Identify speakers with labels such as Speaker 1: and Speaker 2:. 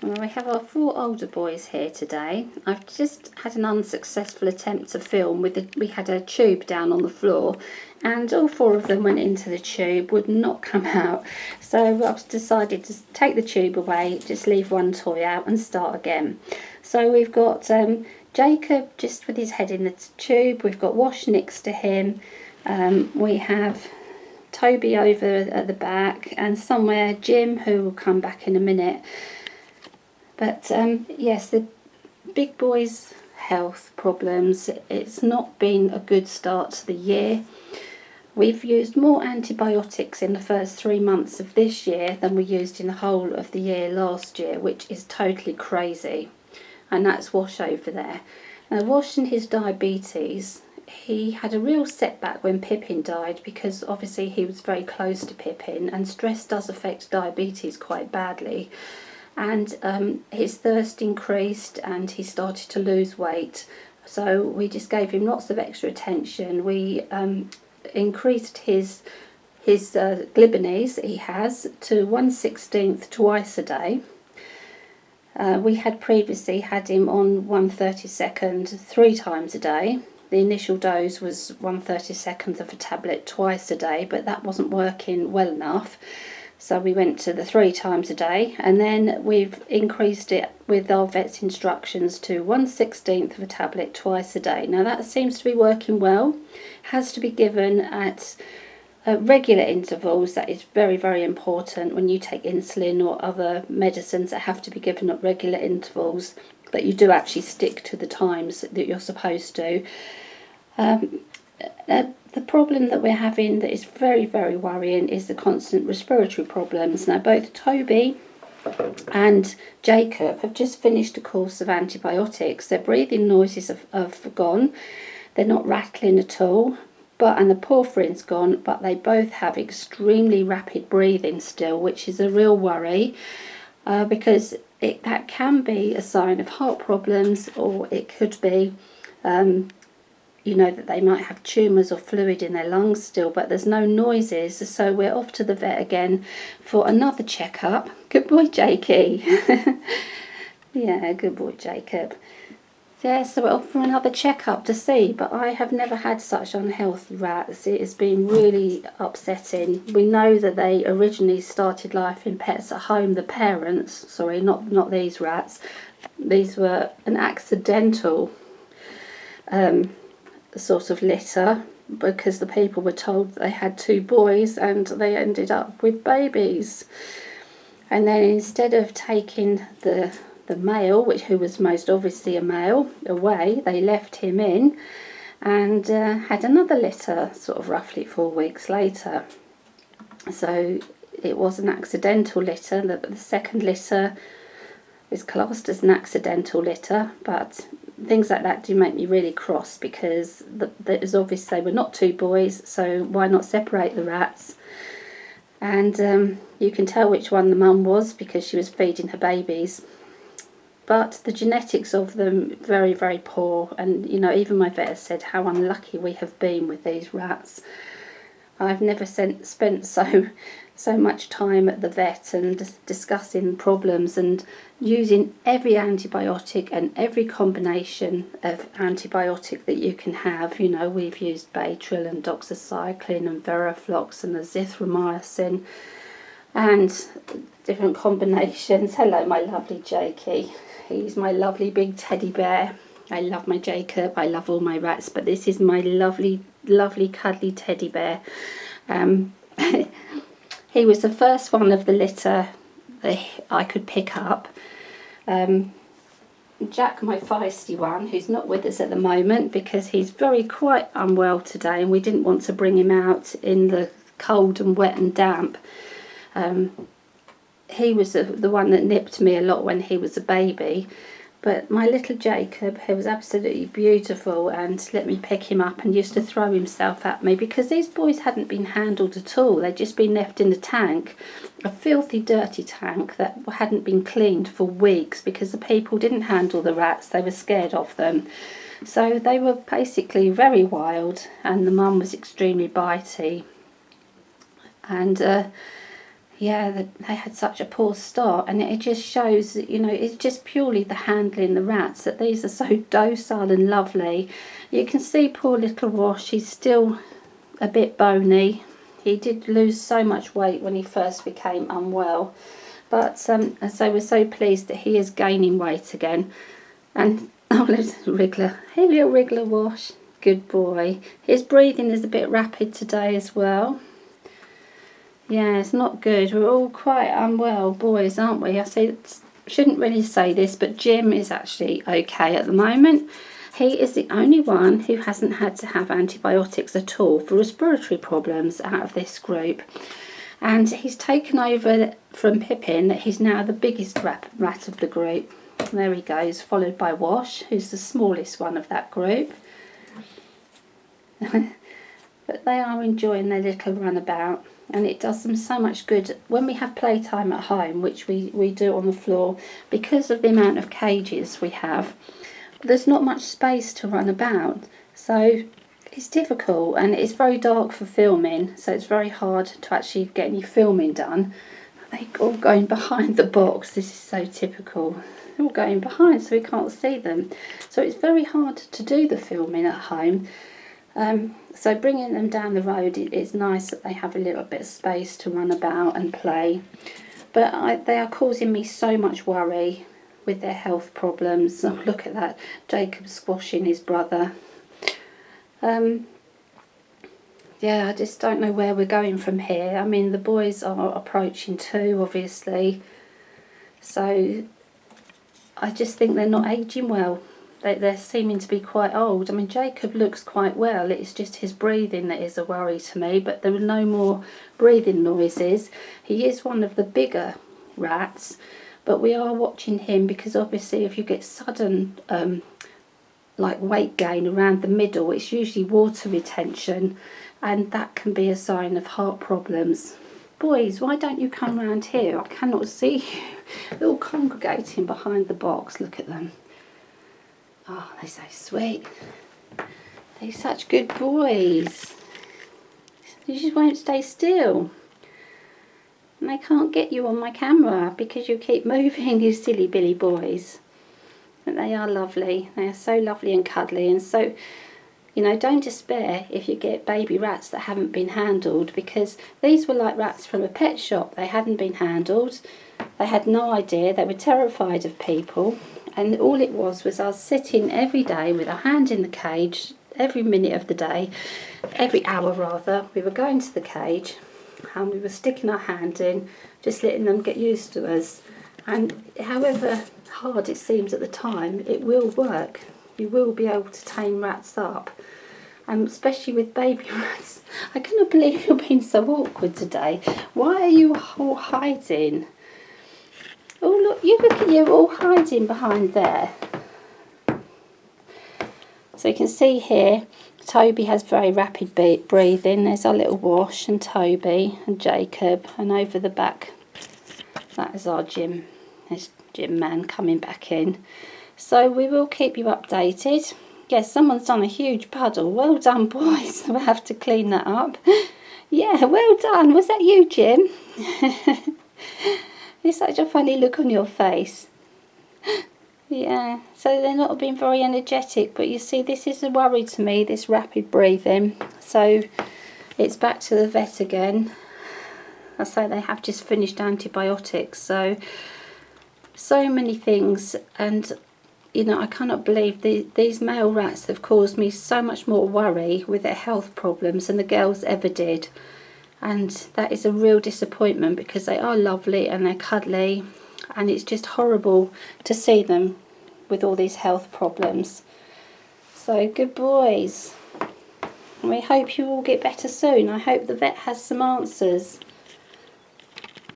Speaker 1: Well, we have our 4 older boys here today. I've just had an unsuccessful attempt to film we had a tube down on the floor, and all 4 of them went into the tube, would not come out. So I've decided to take the tube away, just leave one toy out and start again. So we've got Jacob just with his head in the tube, we've got Wash next to him, we have Toby over at the back, and somewhere Jim, who will come back in a minute. But yes, the big boys' health problems, it's not been a good start to the year. We've used more antibiotics in the first 3 months of this year than we used in the whole of the year last year, which is totally crazy. And that's Wash over there. Now, Wash and his diabetes, he had a real setback when Pippin died, because obviously he was very close to Pippin, and stress does affect diabetes quite badly. And his thirst increased and he started to lose weight. So we just gave him lots of extra attention. We increased his Glipizide he has to 1/16 twice a day. We had previously had him on 1/32 3 times a day. The initial dose was 1/32 of a tablet twice a day, but that wasn't working well enough. So we went to the 3 times a day, and then we've increased it with our vet's instructions to 1/16 of a tablet twice a day. Now that seems to be working well. Has to be given at regular intervals. That is very, very important when you take insulin or other medicines that have to be given at regular intervals, that you do actually stick to the times that you're supposed to. The problem that we're having that is very, very worrying is the constant respiratory problems. Now, both Toby and Jacob have just finished a course of antibiotics. Their breathing noises have gone. They're not rattling at all, and the porphyrin's gone, but they both have extremely rapid breathing still, which is a real worry, because that can be a sign of heart problems, or it could be that they might have tumours or fluid in their lungs still, but there's no noises. So we're off to the vet again for another checkup. Good boy, Jakey. Yeah, good boy, Jacob. Yeah, so we're off for another checkup to see, but I have never had such unhealthy rats. It has been really upsetting. We know that they originally started life in pets at home, the parents, sorry, not these rats. These were an accidental sort of litter, because the people were told they had 2 boys and they ended up with babies. And then instead of taking the male, who was most obviously a male, away, they left him in and had another litter sort of roughly 4 weeks later. So it was an accidental litter. The second litter is classed as an accidental litter, but things like that do make me really cross, because it was obvious they were not 2 boys, so why not separate the rats? And you can tell which one the mum was because she was feeding her babies. But the genetics of them, very, very poor, and even my vet said how unlucky we have been with these rats. I've never spent so much time at the vet and discussing problems and using every antibiotic and every combination of antibiotic that you can have. We've used Baytril and doxycycline and Veraflox and azithromycin and different combinations. Hello, my lovely Jakey. He's my lovely big teddy bear. I love my Jacob. I love all my rats, but this is my lovely, lovely cuddly teddy bear. He was the first one of the litter that I could pick up. Jack, my feisty one, who's not with us at the moment because he's quite unwell today, and we didn't want to bring him out in the cold and wet and damp. He was the one that nipped me a lot when he was a baby. But my little Jacob, who was absolutely beautiful and let me pick him up and used to throw himself at me, because these boys hadn't been handled at all. They'd just been left in a tank, a filthy, dirty tank that hadn't been cleaned for weeks because the people didn't handle the rats. They were scared of them. So they were basically very wild, and the mum was extremely bitey. And Yeah, they had such a poor start, and it just shows that, you know, it's just purely the handling the rats, that these are so docile and lovely. You can see poor little Wash, he's still a bit bony. He did lose so much weight when he first became unwell, but so we're so pleased that he is gaining weight again. And oh, little Wriggler, hey little Wriggler Wash, good boy. His breathing is a bit rapid today as well. Yeah, it's not good. We're all quite unwell boys, aren't we? Shouldn't really say this, but Jim is actually okay at the moment. He is the only one who hasn't had to have antibiotics at all for respiratory problems out of this group. And he's taken over from Pippin. He's now the biggest rat of the group. There he goes, followed by Wash, who's the smallest one of that group. But they are enjoying their little runabout, and it does them so much good when we have playtime at home, which we do on the floor. Because of the amount of cages we have, there's not much space to run about, so it's difficult, and it's very dark for filming, so it's very hard to actually get any filming done. They're all going behind the box. This is so typical. They're all going behind so we can't see them, so it's very hard to do the filming at home. So bringing them down the road, it's nice that they have a little bit of space to run about and play. But they are causing me so much worry with their health problems. Oh, look at that, Jacob squashing his brother. Yeah, I just don't know where we're going from here. I mean, the boys are approaching 2, obviously. So I just think they're not aging well. They're seeming to be quite old. I mean, Jacob looks quite well. It's just his breathing that is a worry to me, but there are no more breathing noises. He is one of the bigger rats, but we are watching him because obviously if you get sudden like weight gain around the middle, it's usually water retention, and that can be a sign of heart problems. Boys, why don't you come round here? I cannot see you. They're all congregating behind the box. Look at them. Oh, they're so sweet. They're such good boys. You just won't stay still. And I can't get you on my camera because you keep moving, you silly billy boys. But they are lovely. They are so lovely and cuddly, and so, you know, don't despair if you get baby rats that haven't been handled, because these were like rats from a pet shop. They hadn't been handled. They had no idea. They were terrified of people. And all it was us sitting every day with our hand in the cage, every minute of the day, every hour rather. We were going to the cage and we were sticking our hand in, just letting them get used to us. And however hard it seems at the time, it will work. You will be able to tame rats up. Especially with baby rats. I cannot believe you're being so awkward today. Why are you all hiding? Oh, look at you all hiding behind there. So you can see here, Toby has very rapid breathing. There's our little Wash and Toby and Jacob, and over the back, that is our Jim. There's Jim man coming back in. So we will keep you updated. Yes, someone's done a huge puddle. Well done, boys. We'll have to clean that up. Yeah, well done. Was that you, Jim? It's such a funny look on your face. Yeah, so they're not being very energetic, but you see, this is a worry to me, this rapid breathing. So it's back to the vet again. I say they have just finished antibiotics, so many things. And you know, I cannot believe these male rats have caused me so much more worry with their health problems than the girls ever did. And that is a real disappointment, because they are lovely and they're cuddly, and it's just horrible to see them with all these health problems. So good boys. And we hope you all get better soon. I hope the vet has some answers.